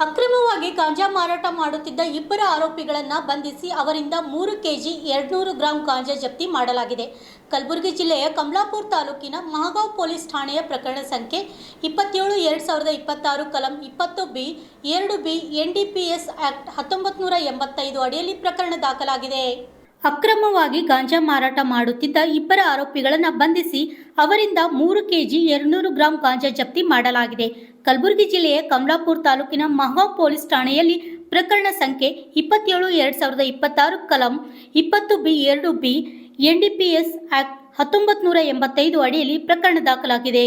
ಅಕ್ರಮವಾಗಿ ಗಾಂಜಾ ಮಾರಾಟ ಮಾಡುತ್ತಿದ್ದ ಇಬ್ಬರು ಆರೋಪಿಗಳನ್ನು ಬಂಧಿಸಿ ಅವರಿಂದ 3 ಕೆಜಿ 200 ಗ್ರಾಂ ಗಾಂಜಾ ಜಪ್ತಿ ಮಾಡಲಾಗಿದೆ. ಕಲಬುರಗಿ ಜಿಲ್ಲೆಯ ಕಮಲಾಪುರ ತಾಲೂಕಿನ ಮಹಗಾಂವ್ ಪೊಲೀಸ್ ಠಾಣೆಯ ಪ್ರಕರಣ ಸಂಖ್ಯೆ 27/2026 ಕಲಂ 20B 2B NDPS ಆಕ್ಟ್ 1985 ಅಡಿಯಲ್ಲಿ ಪ್ರಕರಣ ದಾಖಲಾಗಿದೆ. ಅಕ್ರಮವಾಗಿ ಗಾಂಜಾ ಮಾರಾಟ ಮಾಡುತ್ತಿದ್ದ ಇಬ್ಬರ ಆರೋಪಿಗಳನ್ನು ಬಂಧಿಸಿ ಅವರಿಂದ 3 ಕೆಜಿ 200 ಗ್ರಾಂ ಗಾಂಜಾ ಜಪ್ತಿ ಮಾಡಲಾಗಿದೆ. ಕಲಬುರಗಿ ಜಿಲ್ಲೆಯ ಕಮಲಾಪುರ ತಾಲೂಕಿನ ಮಹಗಾಂವ್ ಪೊಲೀಸ್ ಠಾಣೆಯಲ್ಲಿ ಪ್ರಕರಣ ಸಂಖ್ಯೆ 27/2026 ಕಲಂ 20B 2B NDPS ಆಕ್ಟ್ 1985 ಅಡಿಯಲ್ಲಿ ಪ್ರಕರಣ ದಾಖಲಾಗಿದೆ.